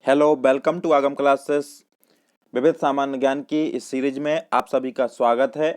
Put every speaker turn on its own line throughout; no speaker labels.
Hello, welcome to आगम classes. विविध सामान्य ज्ञान की इस सीरीज में आप सभी का स्वागत है।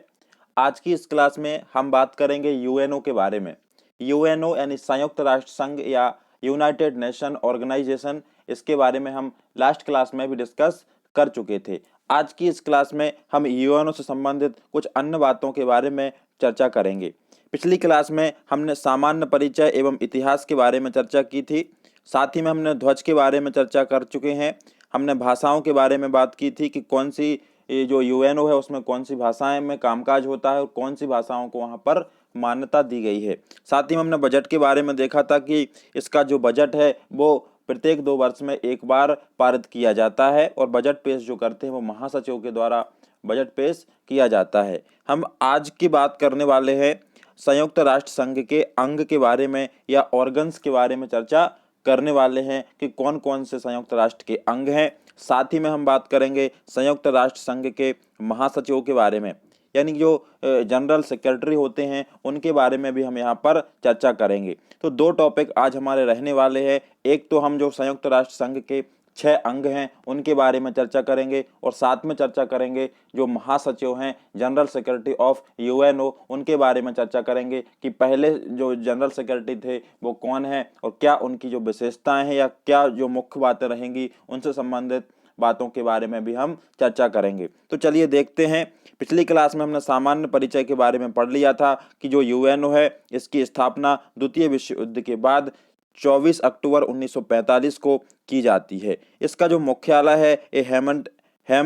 आज की इस क्लास में हम बात करेंगे यूएनओ के बारे में। यूएनओ यानी संयुक्त राष्ट्र संघ या यूनाइटेड नेशन ऑर्गेनाइजेशन, इसके बारे में हम लास्ट क्लास में भी डिस्कस कर चुके थे। आज की इस क्लास में हम यूएनओ से संबंधित कुछ अन्य बातों के बारे में चर्चा करेंगे। पिछली क्लास में हमने सामान्य परिचय एवं इतिहास के बारे में चर्चा की थी। साथ ही में हमने ध्वज के बारे में चर्चा कर चुके हैं। हमने भाषाओं के बारे में बात की थी कि कौन सी ये जो यूएनओ है उसमें कौन सी भाषाएं में कामकाज होता है और कौन सी भाषाओं को वहाँ पर मान्यता दी गई है। साथ ही में हमने बजट के बारे में देखा था कि इसका जो बजट है वो प्रत्येक 2 वर्ष में एक बार पारित किया जाता है और बजट पेश जो करते हैं वो महासचिव के द्वारा बजट पेश किया जाता है। हम आज की बात करने वाले हैं संयुक्त राष्ट्र संघ के अंग के बारे में या ऑर्गन्स के बारे में चर्चा करने वाले हैं कि कौन कौन से संयुक्त राष्ट्र के अंग हैं। साथ ही में हम बात करेंगे संयुक्त राष्ट्र संघ के महासचिवों के बारे में, यानी जो जनरल सेक्रेटरी होते हैं उनके बारे में भी हम यहाँ पर चर्चा करेंगे। तो 2 टॉपिक आज हमारे रहने वाले हैं। एक तो हम जो संयुक्त राष्ट्र संघ के 6 अंग हैं उनके बारे में चर्चा करेंगे और साथ में चर्चा करेंगे जो महासचिव हैं, जनरल सेक्रेटरी ऑफ यूएनओ, उनके बारे में चर्चा करेंगे कि पहले जो जनरल सेक्रेटरी थे वो कौन है और क्या उनकी जो विशेषताएं हैं या क्या जो मुख्य बातें रहेंगी उनसे संबंधित बातों के बारे में भी हम चर्चा करेंगे। तो चलिए देखते हैं। पिछली क्लास में हमने सामान्य परिचय के बारे में पढ़ लिया था कि जो यूएनओ है इसकी स्थापना द्वितीय विश्व युद्ध के बाद 24 अक्टूबर 1945 को की जाती है। इसका जो मुख्यालय है ये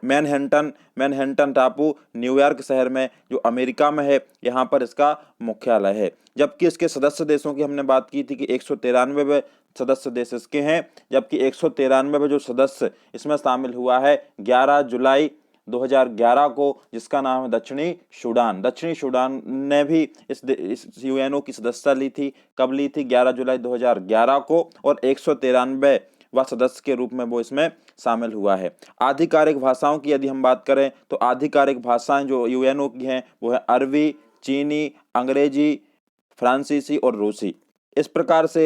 मैनहट्टन टापू न्यूयॉर्क शहर में जो अमेरिका में है यहाँ पर इसका मुख्यालय है। जबकि इसके सदस्य देशों की हमने बात की थी कि 193 सदस्य देश इसके हैं, जबकि 193 जो सदस्य इसमें शामिल हुआ है 11 जुलाई 2011 को, जिसका नाम है दक्षिणी सूडान। दक्षिणी सूडान ने भी इस यूएनओ की सदस्यता ली थी। कब ली थी? 11 जुलाई 2011 को, और 193 व सदस्य के रूप में वो इसमें शामिल हुआ है। आधिकारिक भाषाओं की यदि हम बात करें तो आधिकारिक भाषाएं जो यूएनओ की हैं वो है अरबी, चीनी, अंग्रेजी, फ्रांसीसी और रूसी। इस प्रकार से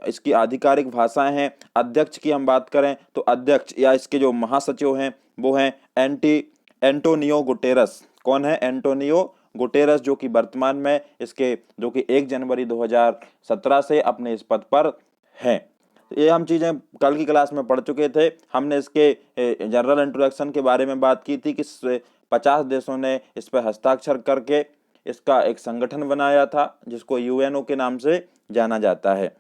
इसकी आधिकारिक भाषाएं हैं। अध्यक्ष की हम बात करें तो अध्यक्ष या इसके जो महासचिव हैं वो हैं एंटोनियो गुटेरस। कौन है? एंटोनियो गुटेरस, जो कि वर्तमान में इसके जो कि 1 जनवरी 2017 से अपने इस पद पर हैं। ये हम चीज़ें कल की क्लास में पढ़ चुके थे। हमने इसके जनरल इंट्रोडक्शन के बारे में बात की थी कि 50 देशों ने इस पर हस्ताक्षर करके इसका एक संगठन बनाया था जिसको यूएनओ के नाम से जाना जाता है।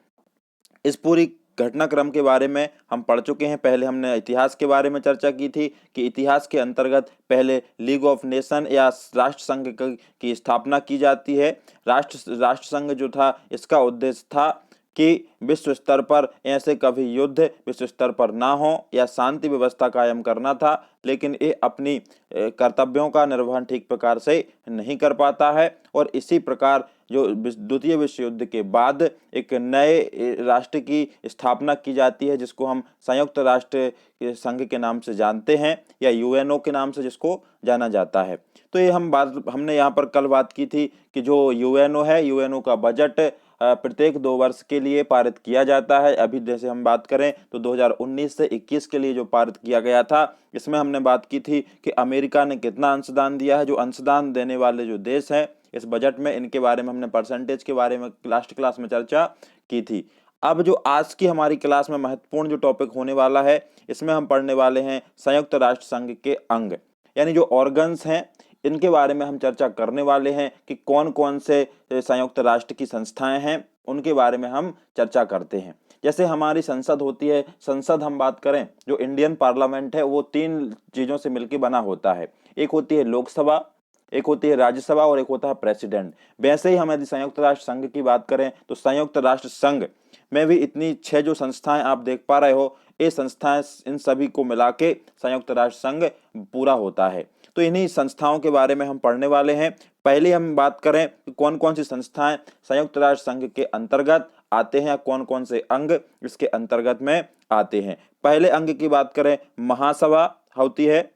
इस पूरी घटनाक्रम के बारे में हम पढ़ चुके हैं। पहले हमने इतिहास के बारे में चर्चा की थी कि इतिहास के अंतर्गत पहले लीग ऑफ नेशन या राष्ट्र संघ की स्थापना की जाती है। राष्ट्र संघ जो था इसका उद्देश्य था कि विश्व स्तर पर ऐसे कभी युद्ध विश्व स्तर पर ना हो या शांति व्यवस्था कायम करना था, लेकिन ये अपनी कर्तव्यों का निर्वहन ठीक प्रकार से नहीं कर पाता है। और इसी प्रकार जो द्वितीय विश्व युद्ध के बाद एक नए राष्ट्र की स्थापना की जाती है जिसको हम संयुक्त राष्ट्र संघ के नाम से जानते हैं या यूएनओ के नाम से जिसको जाना जाता है। तो ये हमने यहाँ पर कल बात की थी कि जो यूएनओ है, यूएनओ का बजट प्रत्येक 2 वर्ष के लिए पारित किया जाता है। अभी जैसे हम बात करें तो 2019 से 21 के लिए जो पारित किया गया था, इसमें हमने बात की थी कि अमेरिका ने कितना अंशदान दिया है। जो अंशदान देने वाले जो देश हैं इस बजट में, इनके बारे में हमने परसेंटेज के बारे में लास्ट क्लास में चर्चा की थी। अब जो आज की हमारी क्लास में महत्वपूर्ण जो टॉपिक होने वाला है, इसमें हम पढ़ने वाले हैं संयुक्त राष्ट्र संघ के अंग, यानी जो ऑर्गन्स हैं इनके बारे में हम चर्चा करने वाले हैं कि कौन कौन से संयुक्त राष्ट्र की संस्थाएं हैं, उनके बारे में हम चर्चा करते हैं। जैसे हमारी संसद होती है, संसद हम बात करें, जो इंडियन पार्लियामेंट है वो 3 चीज़ों से मिलकर बना होता है। एक होती है लोकसभा, एक होती है राज्यसभा और एक होता है प्रेसिडेंट। वैसे ही हम यदि संयुक्त राष्ट्र संघ की बात करें तो संयुक्त राष्ट्र संघ में भी इतनी 6 जो संस्थाएं आप देख पा रहे हो, ये संस्थाएं इन सभी को मिला के संयुक्त राष्ट्र संघ पूरा होता है। तो इन्हीं संस्थाओं के बारे में हम पढ़ने वाले हैं। पहले हम बात करें कि कौन कौन सी संस्थाएं संयुक्त राष्ट्र संघ के अंतर्गत आते हैं या कौन कौन से अंग इसके अंतर्गत में आते हैं। पहले अंग की बात करें, महासभा होती है।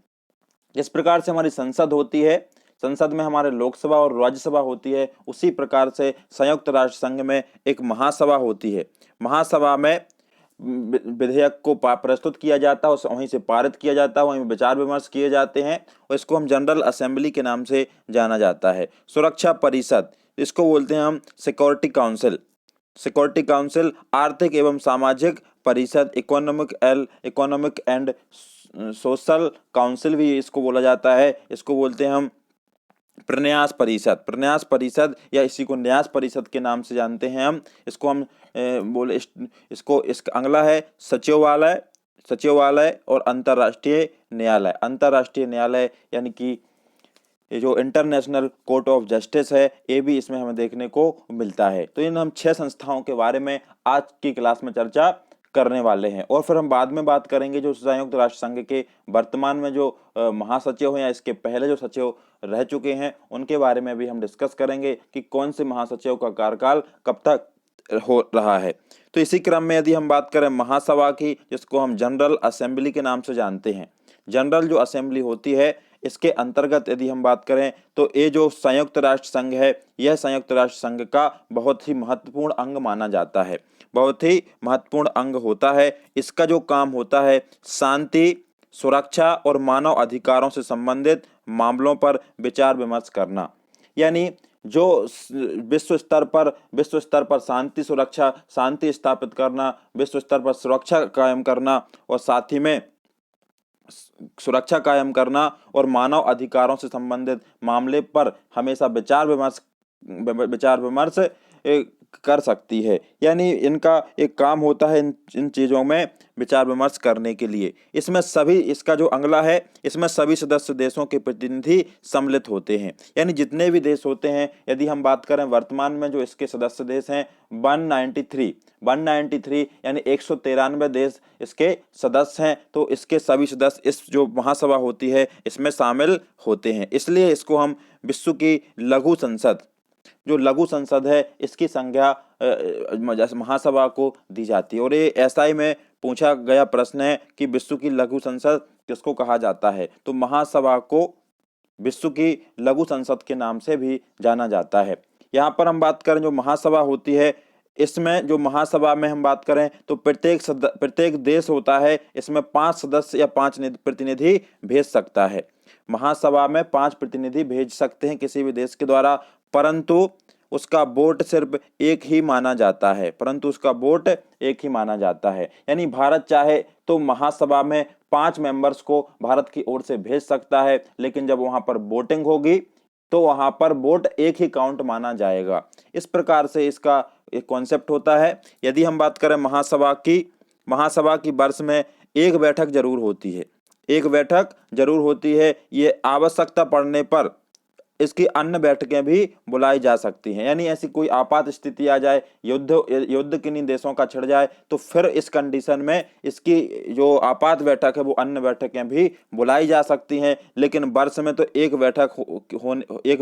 जिस प्रकार से हमारी संसद होती है, संसद में हमारे लोकसभा और राज्यसभा होती है, उसी प्रकार से संयुक्त राष्ट्र संघ में एक महासभा होती है। महासभा में विधेयक को प्रस्तुत किया जाता है, वहीं से पारित किया जाता है, वहीं विचार विमर्श किए जाते हैं और इसको हम जनरल असेंबली के नाम से जाना जाता है। सुरक्षा परिषद, इसको बोलते हैं हम सिक्योरिटी काउंसिल। सिक्योरिटी काउंसिल आर्थिक एवं सामाजिक परिषद, इकोनॉमिक एंड सोशल काउंसिल भी इसको बोला जाता है। इसको बोलते हैं हम प्रन्यास परिषद। प्रन्यास परिषद या इसी को न्यास परिषद के नाम से जानते हैं हम। इसको हम इसका अगला है सचिवालय और अंतर्राष्ट्रीय न्यायालय। अंतर्राष्ट्रीय न्यायालय यानी कि ये जो इंटरनेशनल कोर्ट ऑफ जस्टिस है, ये भी इसमें हमें देखने को मिलता है। तो इन हम 6 संस्थाओं के बारे में आज की क्लास में चर्चा करने वाले हैं और फिर हम बाद में बात करेंगे जो संयुक्त राष्ट्र संघ के वर्तमान में जो महासचिव हैं या इसके पहले जो सचिव रह चुके हैं उनके बारे में भी हम डिस्कस करेंगे कि कौन से महासचिव का कार्यकाल कब तक हो रहा है। तो इसी क्रम में यदि हम बात करें महासभा की, जिसको हम जनरल असेंबली के नाम से जानते हैं, जनरल जो असेंबली होती है इसके अंतर्गत यदि हम बात करें तो ये जो संयुक्त राष्ट्र संघ है, यह संयुक्त राष्ट्र संघ का बहुत ही महत्वपूर्ण अंग माना जाता है, बहुत ही महत्वपूर्ण अंग होता है। इसका जो काम होता है शांति, सुरक्षा और मानव अधिकारों से संबंधित मामलों पर विचार विमर्श करना, यानी जो विश्व स्तर पर शांति स्थापित करना, विश्व स्तर पर सुरक्षा कायम करना और साथ ही में सुरक्षा कायम करना और मानव अधिकारों से संबंधित मामले पर हमेशा विचार विमर्श कर सकती है। यानी इनका एक काम होता है इन चीज़ों में विचार विमर्श करने के लिए। इसका जो अगला है, इसमें सभी सदस्य देशों के प्रतिनिधि सम्मिलित होते हैं, यानी जितने भी देश होते हैं। यदि हम बात करें वर्तमान में जो इसके सदस्य देश हैं 193 यानी 193 देश इसके सदस्य हैं। तो इसके सभी सदस्य इस जो महासभा होती है इसमें शामिल होते हैं, इसलिए इसको हम विश्व की लघु संसद, जो लघु संसद है, इसकी संज्ञा महासभा को दी जाती है। और ये एसआई में पूछा गया प्रश्न है कि विश्व की लघु संसद किसको कहा जाता है, तो महासभा को विश्व की लघु संसद के नाम से भी जाना जाता है। यहाँ पर हम बात करें जो महासभा होती है, इसमें जो महासभा में हम बात करें तो प्रत्येक देश होता है, इसमें 5 सदस्य या 5 प्रतिनिधि भेज सकता है। महासभा में 5 प्रतिनिधि भेज सकते हैं किसी भी देश के द्वारा, परंतु उसका वोट सिर्फ एक ही माना जाता है। यानी भारत चाहे तो महासभा में 5 मेंबर्स को भारत की ओर से भेज सकता है, लेकिन जब वहां पर वोटिंग होगी तो वहां पर वोट एक ही काउंट माना जाएगा। इस प्रकार से इसका एक कॉन्सेप्ट होता है। यदि हम बात करें महासभा की वर्ष में एक बैठक जरूर होती है। ये आवश्यकता पड़ने पर इसकी अन्य बैठकें भी बुलाई जा सकती हैं। यानी ऐसी कोई आपात स्थिति आ जाए, युद्ध किन्हीं देशों का छिड़ जाए, तो फिर इस कंडीशन में इसकी जो आपात बैठक है वो अन्य बैठकें भी बुलाई जा सकती हैं। लेकिन वर्ष में तो एक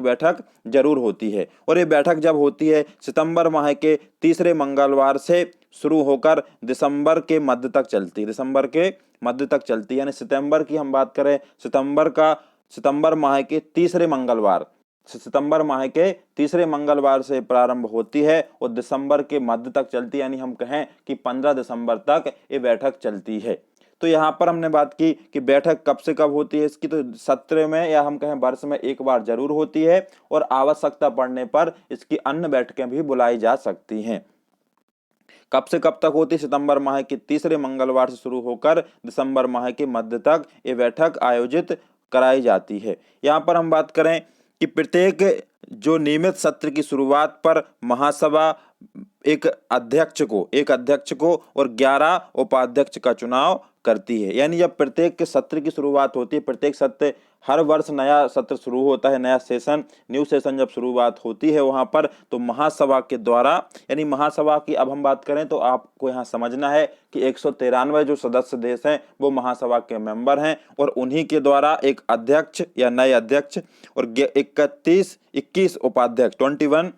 बैठक जरूर होती है। और ये बैठक जब होती है सितंबर माह के तीसरे मंगलवार से शुरू होकर दिसंबर के मध्य तक चलती है। यानी सितंबर की हम बात करें, सितंबर माह के तीसरे मंगलवार से प्रारंभ होती है और दिसंबर के मध्य तक चलती है। यानी हम कहें कि 15 दिसंबर तक ये बैठक चलती है। तो यहाँ पर हमने बात की कि बैठक कब से कब होती है इसकी, तो सत्र में या हम कहें वर्ष में एक बार जरूर होती है और आवश्यकता पड़ने पर इसकी अन्य बैठकें भी बुलाई जा सकती हैं। कब से कब तक होती है? सितंबर माह के तीसरे मंगलवार से शुरू होकर दिसंबर माह के मध्य तक ये बैठक आयोजित कराई जाती है। यहाँ पर हम बात करें कि प्रत्येक जो नियमित सत्र की शुरुआत पर महासभा एक अध्यक्ष को और 11 उपाध्यक्ष का चुनाव करती है। यानी जब प्रत्येक के सत्र की शुरुआत होती है, प्रत्येक सत्र हर वर्ष नया सत्र शुरू होता है, न्यू सेशन जब शुरुआत होती है वहां पर, तो महासभा के द्वारा, यानी महासभा की अब हम बात करें तो आपको यहाँ समझना है कि 193 जो सदस्य देश हैं वो महासभा के मेंबर हैं और उन्हीं के द्वारा एक अध्यक्ष या नए अध्यक्ष और 21 उपाध्यक्ष 21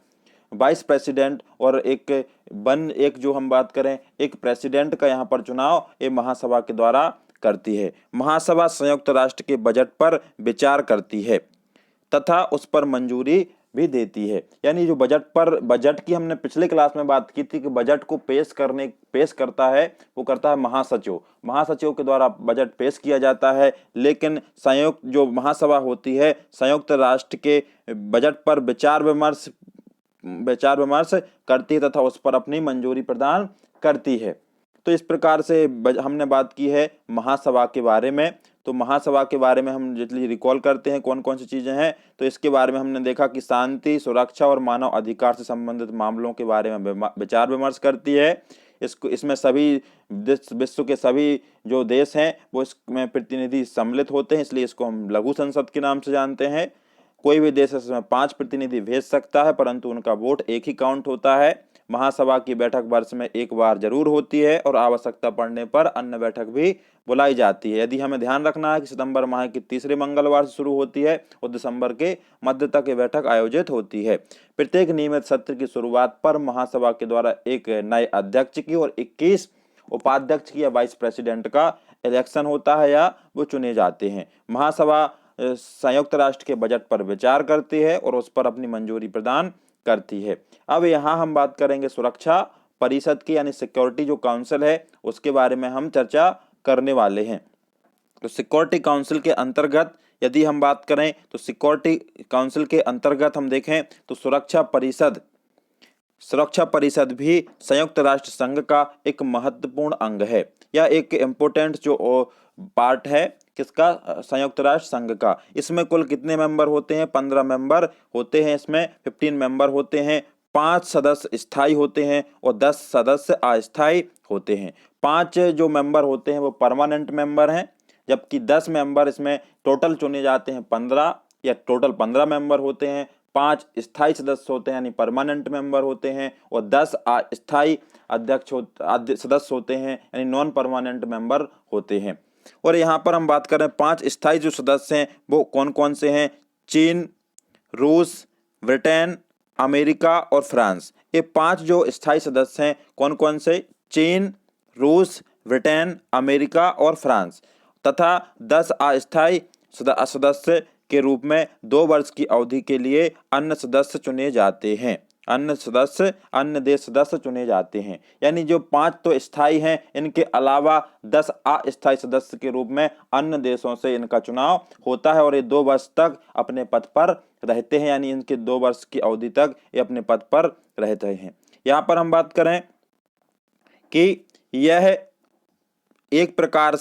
वाइस प्रेसिडेंट और एक जो हम बात करें एक प्रेसिडेंट का यहाँ पर चुनाव ये महासभा के द्वारा करती है। महासभा संयुक्त राष्ट्र के बजट पर विचार करती है तथा उस पर मंजूरी भी देती है। यानी जो बजट की हमने पिछले क्लास में बात की थी कि बजट को पेश करता है, वो करता है महासचिव। महासचिव के द्वारा बजट पेश किया जाता है, लेकिन संयुक्त जो महासभा होती है संयुक्त राष्ट्र के बजट पर विचार विमर्श करती है तथा उस पर अपनी मंजूरी प्रदान करती है। तो इस प्रकार से हमने बात की है महासभा के बारे में। तो महासभा के बारे में हम जितनी रिकॉल करते हैं कौन कौन सी चीजें हैं, तो इसके बारे में हमने देखा कि शांति, सुरक्षा और मानव अधिकार से संबंधित मामलों के बारे में विचार विमर्श करती है। इसमें सभी विश्व के सभी जो देश हैं वो इसमें प्रतिनिधि सम्मिलित होते हैं, इसलिए इसको हम लघु संसद के नाम से जानते हैं। कोई भी देश इसमें 5 प्रतिनिधि भेज सकता है, परंतु उनका वोट एक ही काउंट होता है। महासभा की बैठक वर्ष में एक बार जरूर होती है और आवश्यकता पड़ने पर अन्य बैठक भी बुलाई जाती है। यदि हमें ध्यान रखना है कि सितंबर माह के तीसरे मंगलवार से शुरू होती है और दिसंबर के मध्य तक ये बैठक आयोजित होती है। प्रत्येक नियमित सत्र की शुरुआत पर महासभा के द्वारा एक नए अध्यक्ष की और 21 उपाध्यक्ष की या वाइस प्रेसिडेंट का इलेक्शन होता है या वो चुने जाते हैं। महासभा संयुक्त राष्ट्र के बजट पर विचार करती है और उस पर अपनी मंजूरी प्रदान करती है। अब यहाँ हम बात करेंगे सुरक्षा परिषद की, यानी सिक्योरिटी जो काउंसिल है उसके बारे में हम चर्चा करने वाले हैं। तो सिक्योरिटी काउंसिल के अंतर्गत यदि हम बात करें तो सिक्योरिटी काउंसिल के अंतर्गत हम देखें तो सुरक्षा परिषद भी संयुक्त राष्ट्र संघ का एक महत्वपूर्ण अंग है या एक इम्पोर्टेंट जो पार्ट है किसका, संयुक्त राष्ट्र संघ का। इसमें कुल कितने मेंबर होते हैं, 15 मेंबर होते हैं। इसमें 15 मेंबर होते हैं, 5 सदस्य स्थायी होते हैं और 10 सदस्य अस्थायी होते हैं। 5 जो मेंबर होते हैं वो परमानेंट मेंबर हैं, जबकि 10 मेंबर इसमें टोटल चुने जाते हैं 15 या टोटल 15 मेंबर होते हैं। 5 स्थायी सदस्य होते हैं यानी परमानेंट मेंबर होते हैं और 10 अस्थायी सदस्य होते हैं यानी नॉन परमानेंट मेंबर होते हैं। और यहाँ पर हम बात करें 5 स्थायी जो सदस्य हैं वो कौन कौन से हैं, चीन, रूस, ब्रिटेन, अमेरिका और फ्रांस। ये 5 जो स्थायी सदस्य हैं कौन कौन से, चीन, रूस, ब्रिटेन, अमेरिका और फ्रांस, तथा 10 अस्थायी सदस्य के रूप में 2 वर्ष की अवधि के लिए अन्य सदस्य चुने जाते हैं। अन्य देश सदस्य चुने जाते हैं। यानी जो 5 तो स्थायी हैं, इनके अलावा 10 अस्थायी सदस्य के रूप में अन्य देशों से इनका चुनाव होता है और ये 2 वर्ष तक अपने पद पर रहते हैं, यानी इनके 2 वर्ष की अवधि तक ये अपने पद पर रहते हैं। यहाँ पर हम बात करें कि यह एक प्रकार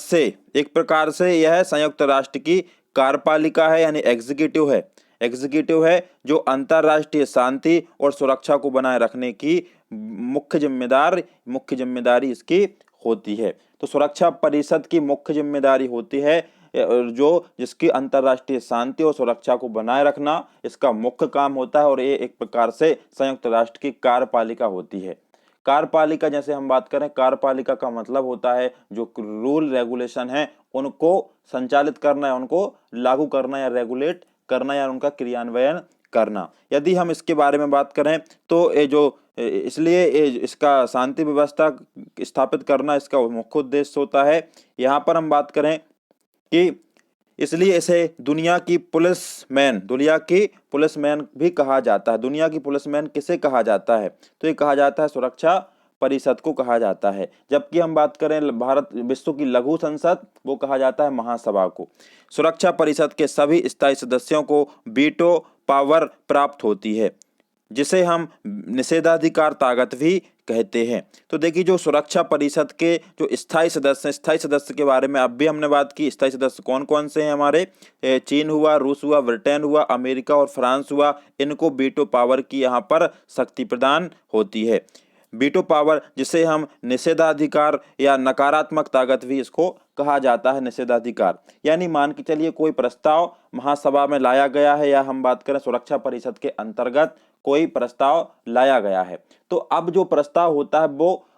से यह संयुक्त राष्ट्र की कार्यपालिका है यानी एग्जीक्यूटिव है जो अंतरराष्ट्रीय शांति और सुरक्षा को बनाए रखने की मुख्य जिम्मेदारी इसकी होती है। तो सुरक्षा परिषद की मुख्य जिम्मेदारी होती है जिसकी अंतरराष्ट्रीय शांति और सुरक्षा को बनाए रखना इसका मुख्य काम होता है और ये एक प्रकार से संयुक्त राष्ट्र की कार्यपालिका होती है। कार्यपालिका जैसे हम बात करें, कार्यपालिका का मतलब होता है जो रूल रेगुलेशन है उनको संचालित करना या उनको लागू करना या रेगुलेट करना या उनका क्रियान्वयन करना। यदि हम इसके बारे में बात करें तो इसलिए इसका शांति व्यवस्था स्थापित करना इसका मुख्य उद्देश्य होता है। यहाँ पर हम बात करें कि इसलिए इसे दुनिया की पुलिसमैन भी कहा जाता है। दुनिया की पुलिसमैन किसे कहा जाता है, तो ये कहा जाता है सुरक्षा परिषद को कहा जाता है। जबकि हम बात करें विश्व की लघु संसद, वो कहा जाता है महासभा को। सुरक्षा परिषद के सभी स्थायी सदस्यों को वीटो पावर प्राप्त होती है जिसे हम निषेधाधिकार ताकत भी कहते हैं। तो देखिए जो सुरक्षा परिषद के जो स्थायी सदस्य के बारे में अब भी हमने बात की। स्थायी सदस्य कौन कौन से हैं हमारे, चीन हुआ, रूस हुआ, ब्रिटेन हुआ, अमेरिका और फ्रांस हुआ। इनको वीटो पावर की यहाँ पर शक्ति प्रदान होती है। वीटो पावर जिसे हम निषेधाधिकार या नकारात्मक ताकत भी इसको कहा जाता है। निषेधाधिकार यानी मान के चलिए कोई प्रस्ताव महासभा में लाया गया है या हम बात करें सुरक्षा परिषद के अंतर्गत कोई प्रस्ताव लाया गया है, तो अब जो प्रस्ताव होता है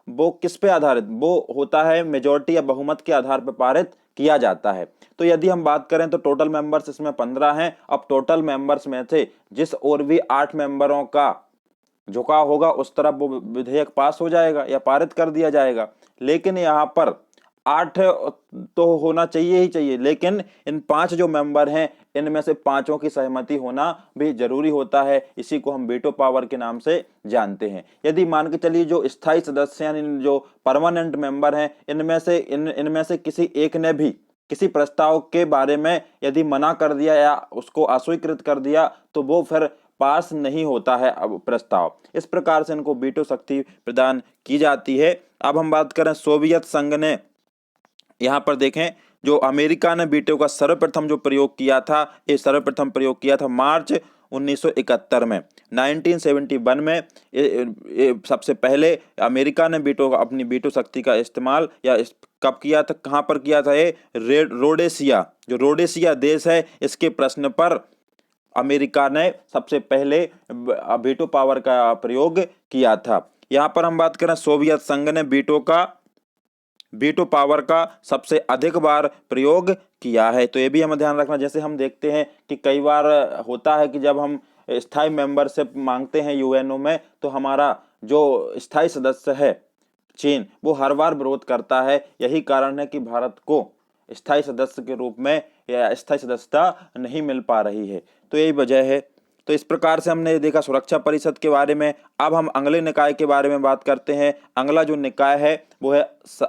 वो किस पे आधारित, वो होता है मेजॉरिटी या बहुमत के आधार पर पारित किया जाता है। तो यदि हम बात करें तो टोटल मेंबर्स इसमें 15 हैं। अब टोटल मेंबर्स में से जिस और भी 8 मेंबरों का झुकाव होगा उस तरफ वो विधेयक पास हो जाएगा या पारित कर दिया जाएगा। लेकिन यहाँ पर 8 तो होना चाहिए ही चाहिए, लेकिन इन 5 जो मेंबर हैं इनमें से 5 की सहमति होना भी जरूरी होता है। इसी को हम वीटो पावर के नाम से जानते हैं। यदि मान के चलिए जो स्थायी सदस्य यानी जो परमानेंट मेंबर हैं इनमें से किसी एक ने भी किसी प्रस्ताव के बारे में यदि मना कर दिया या उसको अस्वीकृत कर दिया तो वो फिर पास नहीं होता है अब प्रस्ताव। इस प्रकार से इनको वीटो शक्ति प्रदान की जाती है। अब हम बात करें सोवियत संघ ने, यहाँ पर देखें जो अमेरिका ने वीटो का सर्वप्रथम जो प्रयोग किया था, ये सर्वप्रथम प्रयोग किया था मार्च 1971 में। 1971 में ये सबसे पहले अमेरिका ने वीटो अपनी वीटो शक्ति का इस्तेमाल कब किया था, कहाँ पर किया था? ये रोडेशिया, जो रोडेशिया देश है इसके प्रश्न पर अमेरिका ने सबसे पहले वीटो पावर का प्रयोग किया था। यहाँ पर हम बात करें सोवियत संघ ने वीटो पावर का सबसे अधिक बार प्रयोग किया है। तो ये भी हमें ध्यान रखना। जैसे हम देखते हैं कि कई बार होता है कि जब हम स्थायी मेंबरशिप मांगते हैं यूएनओ में तो हमारा जो स्थायी सदस्य है चीन वो हर बार विरोध करता है। यही कारण है कि भारत को स्थायी सदस्य के रूप में या स्थायी सदस्यता नहीं मिल पा रही है। तो यही वजह है। तो इस प्रकार से हमने देखा सुरक्षा परिषद के बारे में। अब हम अगले निकाय के बारे में बात करते हैं। अगला जो निकाय है वो है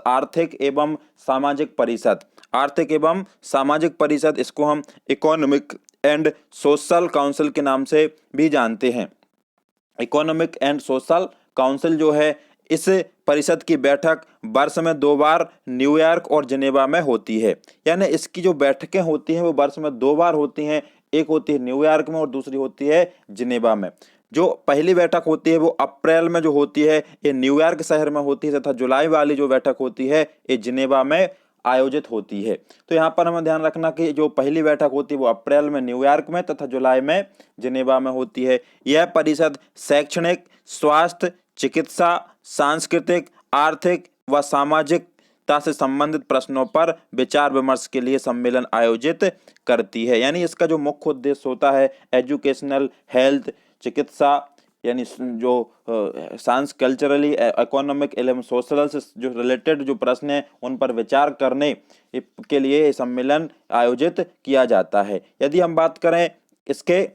आर्थिक एवं सामाजिक परिषद। आर्थिक एवं सामाजिक परिषद, इसको हम इकोनॉमिक एंड सोशल काउंसिल के नाम से भी जानते हैं। इकोनॉमिक एंड सोशल काउंसिल जो है इस परिषद की बैठक वर्ष में 2 बार न्यूयॉर्क और जिनेवा में होती है। यानी इसकी जो बैठकें होती हैं वो वर्ष में 2 बार होती हैं। एक होती है न्यूयॉर्क में और दूसरी होती है जिनेवा में। जो पहली बैठक होती है वो अप्रैल में जो होती है ये न्यूयॉर्क शहर में होती है तथा जुलाई वाली जो बैठक होती है ये जिनेवा में आयोजित होती है। तो यहाँ पर हमें ध्यान रखना कि जो पहली बैठक होती है वो अप्रैल में न्यूयॉर्क में तथा जुलाई में जिनेवा में होती है। यह परिषद शैक्षणिक, स्वास्थ्य, चिकित्सा, सांस्कृतिक, आर्थिक व सामाजिकता से संबंधित प्रश्नों पर विचार विमर्श के लिए सम्मेलन आयोजित करती है। यानी इसका जो मुख्य उद्देश्य होता है एजुकेशनल, हेल्थ, चिकित्सा यानी जो साइंस, कल्चरली, इकोनॉमिक एवं सोशल से जो रिलेटेड जो प्रश्न हैं उन पर विचार करने के लिए सम्मेलन आयोजित किया जाता है। यदि हम बात करें इसके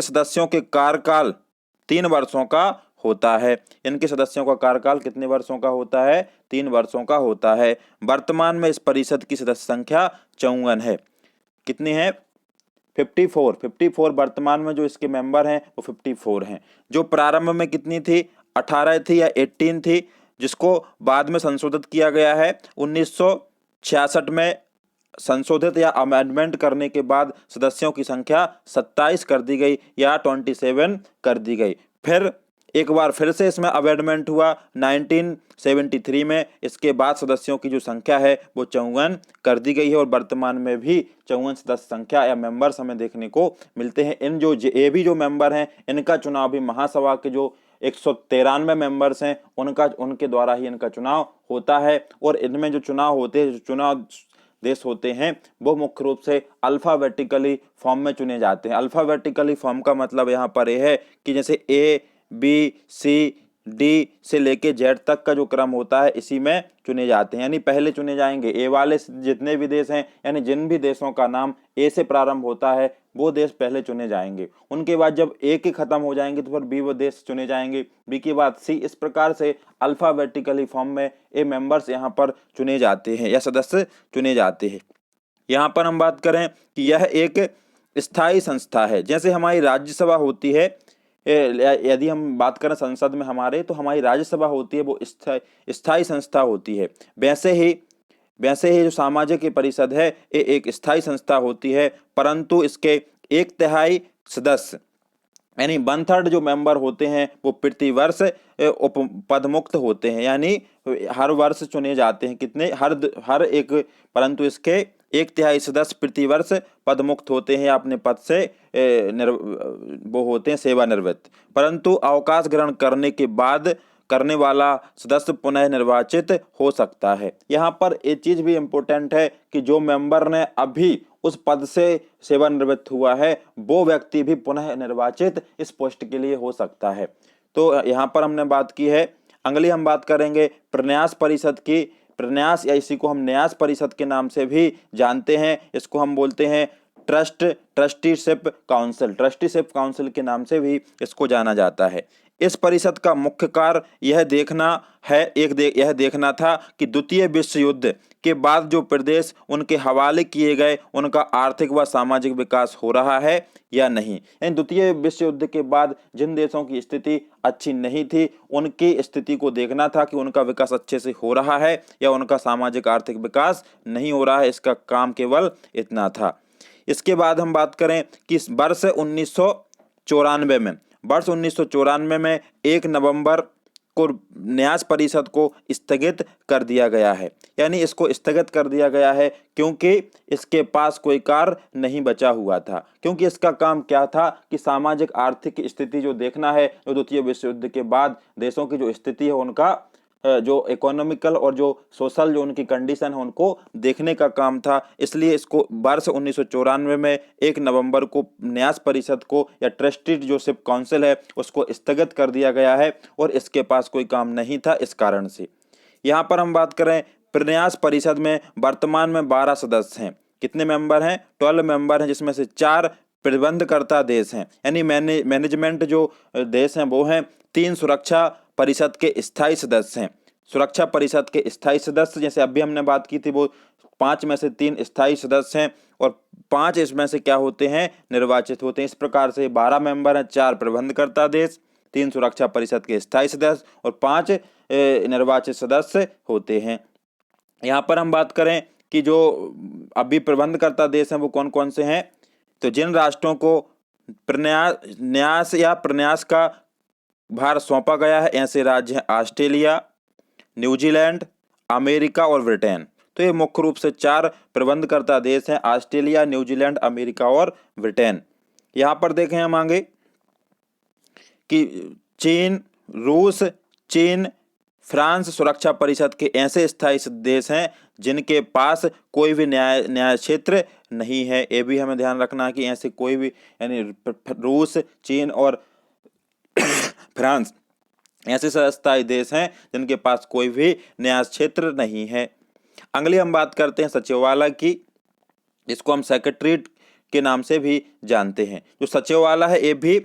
सदस्यों के कार्यकाल 3 वर्षों का होता है। इनके सदस्यों का कार्यकाल कितने वर्षों का होता है? 3 वर्षों का होता है। वर्तमान में इस परिषद की सदस्य संख्या 54 है। कितनी है? 54 वर्तमान में जो इसके मेंबर हैं वो 54 हैं। जो प्रारंभ में कितनी थी? 18 थी या 18 थी, जिसको बाद में संशोधित किया गया है। 1966 में संशोधित या अमेंडमेंट करने के बाद सदस्यों की संख्या 27 कर दी गई या 27 कर दी गई। फिर एक बार फिर से इसमें अमेंडमेंट हुआ 1973 में। इसके बाद सदस्यों की जो संख्या है वो 54 कर दी गई है और वर्तमान में भी 54 सदस्य संख्या या मेंबर्स हमें देखने को मिलते हैं। इन जो ये भी जो मेंबर हैं इनका चुनाव भी महासभा के जो 193 मेंबर्स हैं उनके द्वारा ही इनका चुनाव होता है। और इनमें जो चुनाव होते हैं, जो चुनाव देश होते हैं वो मुख्य रूप से अल्फाबेटिकली फॉर्म में चुने जाते हैं। अल्फाबेटिकली फॉर्म का मतलब यहाँ पर यह है कि जैसे ABCD से लेके Z तक का जो क्रम होता है इसी में चुने जाते हैं। यानी पहले चुने जाएंगे ए वाले जितने भी देश हैं, यानी जिन भी देशों का नाम ए से प्रारंभ होता है वो देश पहले चुने जाएंगे। उनके बाद जब ए के खत्म हो जाएंगे तो फिर बी वो देश चुने जाएंगे, बी के बाद सी। इस प्रकार से अल्फाबेटिकली फॉर्म में ए मेंबर्स यहाँ पर चुने जाते हैं या सदस्य चुने जाते हैं। यहाँ पर हम बात करें कि यह एक स्थायी संस्था है। जैसे हमारी राज्यसभा होती है, यदि हम बात करें संसद में हमारे, तो हमारी राज्यसभा होती है वो स्थायी संस्था होती है। वैसे ही जो सामाजिक परिषद है ये एक स्थायी संस्था होती है, परंतु इसके 1/3 सदस्य यानी 1/3 जो मेंबर होते हैं वो प्रति वर्ष पदमुक्त होते हैं। यानी हर वर्ष चुने जाते हैं। कितने? हर एक, परंतु इसके 1/3 सदस्य प्रति वर्ष पदमुक्त होते हैं या अपने पद से वो होते हैं सेवानिवृत्त। परंतु अवकाश ग्रहण करने के बाद करने वाला सदस्य पुनः निर्वाचित हो सकता है। यहाँ पर एक चीज भी इम्पोर्टेंट है कि जो मेंबर ने अभी उस पद से सेवानिवृत्त हुआ है वो व्यक्ति भी पुनः निर्वाचित इस पोस्ट के लिए हो सकता है। तो यहाँ पर हमने बात की है। अगली हम बात करेंगे प्रन्यास परिषद की। प्रन्यास या इसी को हम न्यास परिषद के नाम से भी जानते हैं। इसको हम बोलते हैं ट्रस्टीशिप काउंसिल के नाम से भी इसको जाना जाता है। इस परिषद का मुख्य कार्य यह देखना था कि द्वितीय विश्व युद्ध के बाद जो प्रदेश उनके हवाले किए गए उनका आर्थिक व सामाजिक विकास हो रहा है या नहीं। यानी द्वितीय विश्व युद्ध के बाद जिन देशों की स्थिति अच्छी नहीं थी उनकी स्थिति को देखना था कि उनका विकास अच्छे से हो रहा है या उनका सामाजिक आर्थिक विकास नहीं हो रहा है। इसका काम केवल इतना था। इसके बाद हम बात करें कि वर्ष 1994 में 1 नवंबर को न्यास परिषद को स्थगित कर दिया गया है। यानी इसको स्थगित कर दिया गया है क्योंकि इसके पास कोई कार्य नहीं बचा हुआ था। क्योंकि इसका काम क्या था कि सामाजिक आर्थिक स्थिति जो देखना है, जो द्वितीय विश्व युद्ध के बाद देशों की जो स्थिति है उनका जो इकोनॉमिकल और जो सोशल जो उनकी कंडीशन है उनको देखने का काम था। इसलिए इसको वर्ष 1994 में 1 नवंबर को न्यास परिषद को या ट्रस्टीशिप काउंसिल है उसको स्थगित कर दिया गया है और इसके पास कोई काम नहीं था। इस कारण से यहाँ पर हम बात करें प्रन्यास परिषद में वर्तमान में 12 सदस्य हैं। कितने मेंबर हैं? 12 मेंबर हैं, जिसमें से 4 प्रबंधकर्ता देश हैं। यानी मैनेजमेंट जो देश हैं वो हैं। 3 सुरक्षा परिषद के स्थायी सदस्य हैं। सुरक्षा परिषद के स्थायी सदस्य जैसे अभी हमने बात की थी वो 5 में से 3 स्थायी सदस्य हैं और 5 इसमें से क्या होते हैं? निर्वाचित होते हैं। इस प्रकार से 12 मेंबर हैं, 4 प्रबंधकर्ता देश, 3 सुरक्षा परिषद के स्थायी सदस्य और 5 निर्वाचित सदस्य होते हैं। यहाँ पर हम बात करें कि जो अभी प्रबंधकर्ता देश हैं वो कौन कौन से हैं, तो जिन राष्ट्रों को न्यास या प्रन्यास का भार सौंपा गया है ऐसे राज्य हैं ऑस्ट्रेलिया, न्यूजीलैंड, अमेरिका और ब्रिटेन। तो ये मुख्य रूप से 4 प्रबंधकर्ता देश हैं, ऑस्ट्रेलिया, न्यूजीलैंड, अमेरिका और ब्रिटेन। यहाँ पर देखें हम आगे कि रूस, चीन, फ्रांस सुरक्षा परिषद के ऐसे स्थायी देश हैं जिनके पास कोई भी न्याय क्षेत्र नहीं है। ये भी हमें ध्यान रखना है कि ऐसे कोई भी यानी रूस, चीन और फ्रांस ऐसे स्थायी देश हैं जिनके पास कोई भी न्याय क्षेत्र नहीं है। अगली हम बात करते हैं सचिवालय की। इसको हम सेक्रेटरीट के नाम से भी जानते हैं। जो सचिवालय है ये भी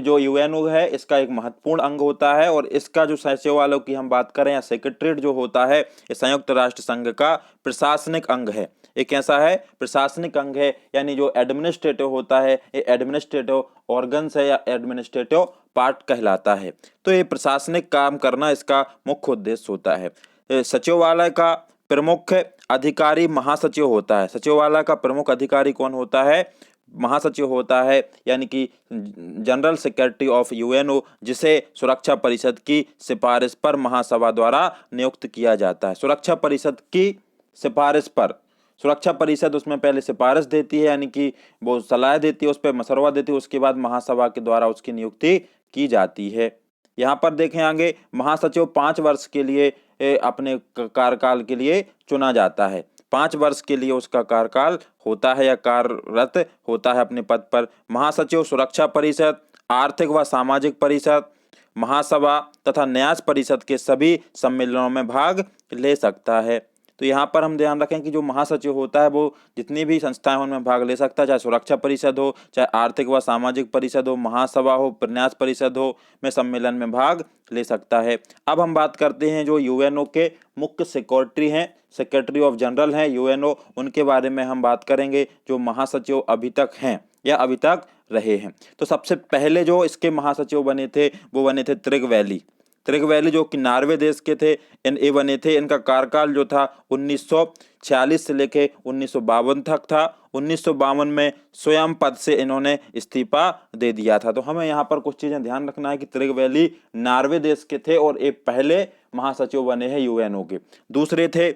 जो यूएनओ है इसका एक महत्वपूर्ण अंग होता है और इसका जो सचिवालय की हम बात करें या सेक्रेटरीट जो होता है ये संयुक्त राष्ट्र संघ का प्रशासनिक अंग है। ये कैसा है? प्रशासनिक अंग है। यानी जो एडमिनिस्ट्रेटिव होता है ये एडमिनिस्ट्रेटिव ऑर्गन्स है या एडमिनिस्ट्रेटिव पार्ट कहलाता है। तो ये प्रशासनिक काम करना इसका मुख्य उद्देश्य होता है। सचिवालय का प्रमुख अधिकारी महासचिव होता है। सचिवालय का प्रमुख अधिकारी कौन होता है? महासचिव होता है, यानी कि जनरल सेक्रेटरी ऑफ यूएनओ, जिसे सुरक्षा परिषद की सिफारिश पर महासभा द्वारा नियुक्त किया जाता है। सुरक्षा परिषद की सिफारिश पर सुरक्षा परिषद उसमें पहले सिफारिश देती है, यानी कि वो सलाह देती है, उस पर मसरवा देती है, उसके बाद महासभा के द्वारा उसकी नियुक्ति की जाती है। यहाँ पर देखें आगे महासचिव 5 वर्ष के लिए अपने कार्यकाल के लिए चुना जाता है। 5 वर्ष के लिए उसका कार्यकाल होता है या कार्यरत होता है अपने पद पर। महासचिव सुरक्षा परिषद, आर्थिक व सामाजिक परिषद, महासभा तथा न्यास परिषद के सभी सम्मेलनों में भाग ले सकता है। तो यहाँ पर हम ध्यान रखें कि जो महासचिव होता है वो जितनी भी संस्थाएं उनमें भाग ले सकता है, चाहे सुरक्षा परिषद हो, चाहे आर्थिक व सामाजिक परिषद हो, महासभा हो, प्रन्यास परिषद हो, में सम्मेलन में भाग ले सकता है। अब हम बात करते हैं जो यूएनओ के मुख्य सेक्रेटरी हैं, सेक्रेटरी ऑफ जनरल हैं यूएनओ, उनके बारे में हम बात करेंगे जो महासचिव अभी तक हैं या अभी तक रहे हैं। तो सबसे पहले जो इसके महासचिव बने थे वो बने थे त्रिगवैली जो कि नॉर्वे देश के थे, ये बने थे। इनका कार्यकाल जो था 1946 से लेके 1952 तक था। 1952 में स्वयं पद से इन्होंने इस्तीफा दे दिया था। तो हमें यहाँ पर कुछ चीज़ें ध्यान रखना है कि त्रिगवैली नॉर्वे देश के थे और ये पहले महासचिव बने हैं यूएनओ के। दूसरे थे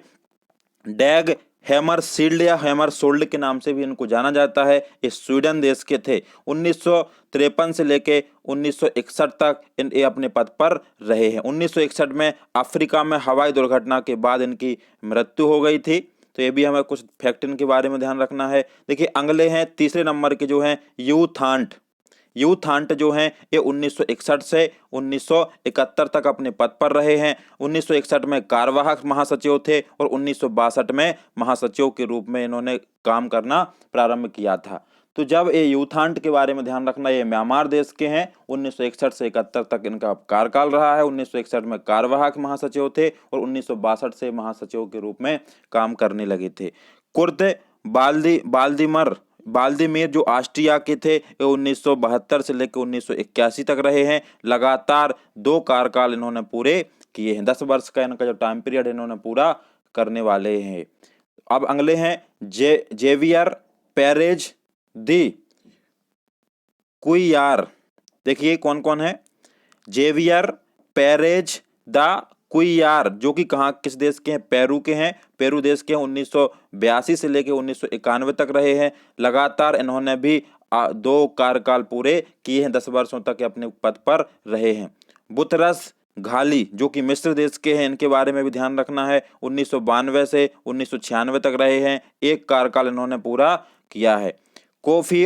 डैग हैमरशील्ड या हैमरशोल्ड के नाम से भी इनको जाना जाता है। ये स्वीडन देश के थे। 1953 से लेके 1961 तक ये अपने पद पर रहे हैं। 1961 में अफ्रीका में हवाई दुर्घटना के बाद इनकी मृत्यु हो गई थी। तो ये भी हमें कुछ फैक्ट इनके बारे में ध्यान रखना है। देखिए अगले हैं तीसरे नंबर के जो हैं यू थांट। यूथांट जो हैं ये 1961 से 1971 तक अपने पद पर रहे हैं। 1961 में कार्यवाहक महासचिव थे और 1962 में महासचिव के रूप में इन्होंने काम करना प्रारंभ किया था। तो जब ये यूथांट के बारे में ध्यान रखना, ये म्यांमार देश के हैं। 1961 से 71 तक इनका कार्यकाल रहा है। 1961 में कार्यवाहक महासचिव थे और 1962 से महासचिव के रूप में काम करने लगे थे। कुर्द बाल्दीमीर जो ऑस्ट्रिया के थे, ये 1972 से लेकर 1981 तक रहे हैं। लगातार 2 कार्यकाल इन्होंने पूरे किए हैं। 10 वर्ष का इनका जो टाइम पीरियड इन्होंने पूरा करने वाले हैं। अब अगले हैं जेवियर पेरेज दी कुइयार। देखिए कौन कौन है। जेवियर पेरेज द कुइयार जो कि कहाँ किस देश के हैं, पेरू के हैं। पेरू देश के 1982 से लेकर 1991 तक रहे हैं। लगातार इन्होंने भी 2 कार्यकाल पूरे किए हैं। 10 वर्षों तक अपने पद पर रहे हैं। बुतरस घाली जो कि मिस्र देश के हैं, इनके बारे में भी ध्यान रखना है। 1992 से 1996 तक रहे हैं। 1 कार्यकाल इन्होंने पूरा किया है। कोफी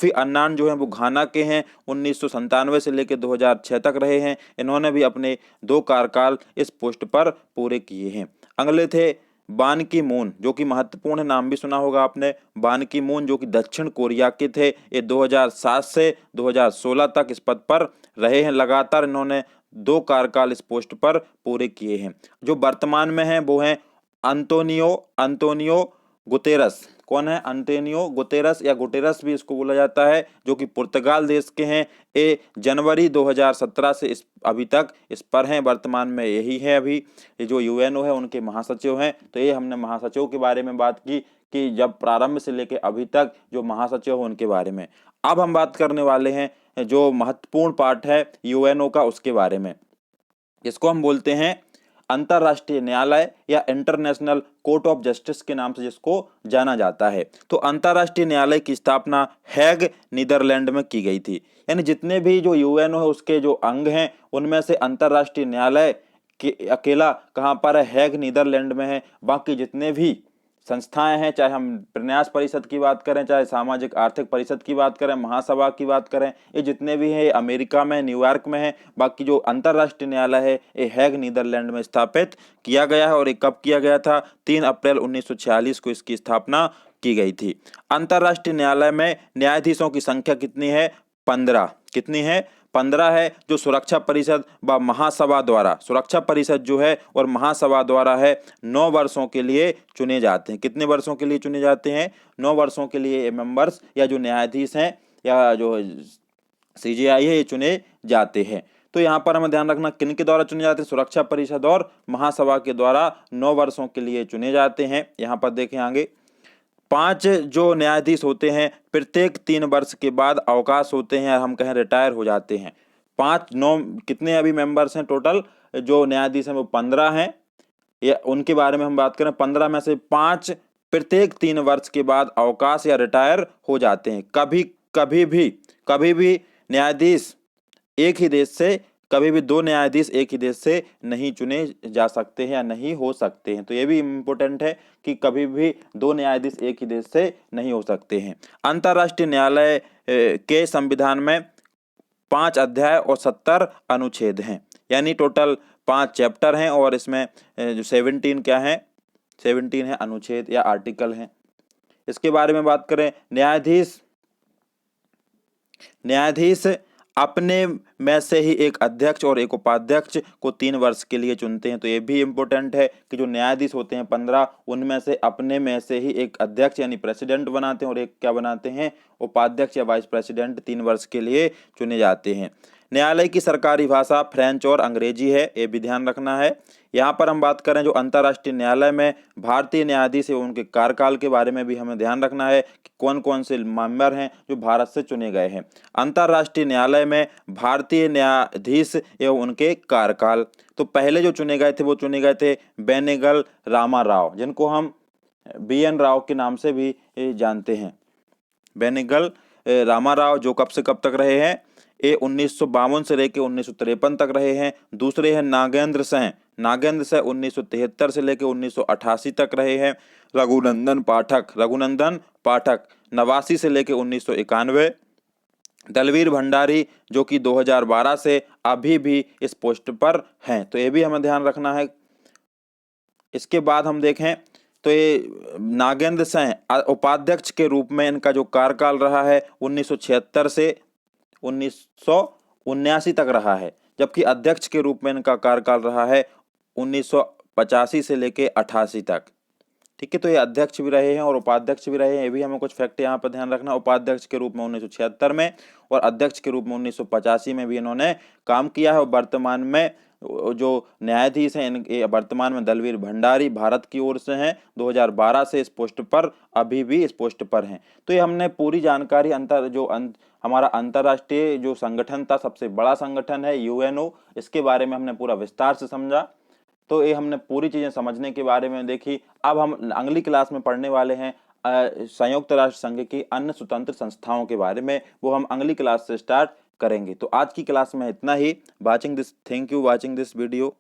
अन्नान जो है वो घाना के हैं। 1997 से लेकर 2006 तक रहे हैं। इन्होंने भी अपने 2 कार्यकाल इस पोस्ट पर पूरे किए हैं। अगले थे बान की मून जो कि महत्वपूर्ण नाम भी सुना होगा आपने। बान की मून जो कि दक्षिण कोरिया के थे। ये 2007 से 2016 तक इस पद पर रहे हैं। लगातार इन्होंने 2 कार्यकाल इस पोस्ट पर पूरे किए हैं। जो वर्तमान में हैं वो हैं अंतोनियो गुतेरस। कौन है? अंतोनियो गुतेरस या गुटेरस भी इसको बोला जाता है, जो कि पुर्तगाल देश के हैं। ये जनवरी 2017 से अभी तक इस पर हैं। वर्तमान में यही है। अभी ये जो यूएनओ है उनके महासचिव हैं। तो ये हमने महासचिव के बारे में बात की कि जब प्रारंभ से लेकर अभी तक जो महासचिव है उनके बारे में। अब हम बात करने वाले हैं जो महत्वपूर्ण पार्ट है यूएनओ का, उसके बारे में। इसको हम बोलते हैं अंतरराष्ट्रीय न्यायालय या इंटरनेशनल कोर्ट ऑफ जस्टिस के नाम से जिसको जाना जाता है। तो अंतरराष्ट्रीय न्यायालय की स्थापना हैग नीदरलैंड में की गई थी। यानी जितने भी जो यूएनओ है उसके जो अंग हैं उनमें से अंतरराष्ट्रीय न्यायालय के अकेला कहाँ पर है? हैग नीदरलैंड में है। बाकी जितने भी संस्थाएं हैं, चाहे हम प्रन्यास परिषद की बात करें, चाहे सामाजिक आर्थिक परिषद की बात करें, महासभा की बात करें, ये जितने भी हैं अमेरिका में, न्यूयॉर्क में है। बाकी जो अंतरराष्ट्रीय न्यायालय है ये हैग नीदरलैंड में स्थापित किया गया है। और ये कब किया गया था? 3 अप्रैल 1946 को इसकी स्थापना की गई थी। अंतरराष्ट्रीय न्यायालय में न्यायाधीशों की संख्या कितनी है? 15। कितनी है? 15 है। जो सुरक्षा परिषद व महासभा द्वारा, सुरक्षा परिषद जो है और महासभा द्वारा है, 9 वर्षों के लिए चुने जाते हैं। कितने वर्षों के लिए चुने जाते हैं? 9 वर्षों के लिए ये मेंबर्स या जो न्यायाधीश हैं या जो सीजेआई है ये चुने जाते हैं। तो यहाँ पर हमें ध्यान रखना किन के द्वारा चुने जाते हैं? सुरक्षा परिषद और महासभा के द्वारा 9 वर्षों के लिए चुने जाते हैं। यहाँ पर देखें आगे 5 जो न्यायाधीश होते हैं प्रत्येक 3 वर्ष के बाद अवकाश होते हैं, हम कहें रिटायर हो जाते हैं। 5 9 कितने अभी मेंबर्स हैं टोटल? जो न्यायाधीश हैं वो 15 हैं। या उनके बारे में हम बात करें, 15 में से 5 प्रत्येक 3 वर्ष के बाद अवकाश या रिटायर हो जाते हैं। कभी भी न्यायाधीश एक ही देश से, कभी भी 2 न्यायाधीश एक ही देश से नहीं चुने जा सकते हैं या नहीं हो सकते हैं। तो ये भी इम्पोर्टेंट है कि कभी भी 2 न्यायाधीश एक ही देश से नहीं हो सकते हैं। अंतर्राष्ट्रीय न्यायालय के संविधान में 5 अध्याय और 70 अनुच्छेद हैं। यानी टोटल 5 चैप्टर हैं और इसमें जो 17 क्या है? 17 है अनुच्छेद या आर्टिकल हैं। इसके बारे में बात करें, न्यायाधीश अपने में से ही एक अध्यक्ष और एक उपाध्यक्ष को 3 वर्ष के लिए चुनते हैं। तो ये भी इम्पोर्टेंट है कि जो न्यायाधीश होते हैं 15, उनमें से अपने में से ही एक अध्यक्ष यानी प्रेसिडेंट बनाते हैं और एक क्या बनाते हैं? उपाध्यक्ष या वाइस प्रेसिडेंट 3 वर्ष के लिए चुने जाते हैं। न्यायालय की सरकारी भाषा फ्रेंच और अंग्रेजी है, ये भी ध्यान रखना है। यहाँ पर हम बात करें जो अंतर्राष्ट्रीय न्यायालय में भारतीय न्यायाधीश है उनके कार्यकाल के बारे में भी हमें ध्यान रखना है कि कौन कौन से मेंबर हैं जो भारत से चुने गए हैं। अंतर्राष्ट्रीय न्यायालय में भारतीय न्यायाधीश एवं उनके कार्यकाल, तो पहले जो चुने गए थे वो चुने गए थे बेनेगल रामाराव, जिनको हम BN राव के नाम से भी जानते हैं। बेनेगल रामाराव जो कब से कब तक रहे हैं? ये 1952 से लेकर 1953 तक रहे हैं। दूसरे हैं नागेंद्र सिंह 1973 से लेकर 1988 तक रहे हैं। रघुनंदन पाठक 89 से लेकर 1991। दलवीर भंडारी जो कि 2012 से अभी भी इस पोस्ट पर हैं, तो ये भी हमें ध्यान रखना है। इसके बाद हम देखें तो ये नागेंद्र सिंह उपाध्यक्ष के रूप में इनका जो कार्यकाल रहा है 1976 से 1979 तक रहा है, जबकि अध्यक्ष के रूप में इनका कार्यकाल रहा है 1985 से लेके 88 तक। ठीक है, तो ये अध्यक्ष भी रहे हैं और उपाध्यक्ष भी रहे हैं, ये भी हमें कुछ फैक्ट यहाँ पर ध्यान रखना। उपाध्यक्ष के रूप में 1976 में और अध्यक्ष के रूप में 1985 में भी इन्होंने काम किया है। और वर्तमान में जो न्यायाधीश हैं ये वर्तमान में दलवीर भंडारी भारत की ओर से हैं, 2012 से इस पोस्ट पर अभी भी इस पोस्ट पर हैं। तो ये हमने पूरी जानकारी हमारा अंतर्राष्ट्रीय जो संगठन था, सबसे बड़ा संगठन है यूएनओ, इसके बारे में हमने पूरा विस्तार से समझा। तो ये हमने पूरी चीजें समझने के बारे में देखी। अब हम अगली क्लास में पढ़ने वाले हैं संयुक्त राष्ट्र संघ की अन्य स्वतंत्र संस्थाओं के बारे में, वो हम अगली क्लास से स्टार्ट करेंगे। तो आज की क्लास में इतना ही। Thank you watching this video.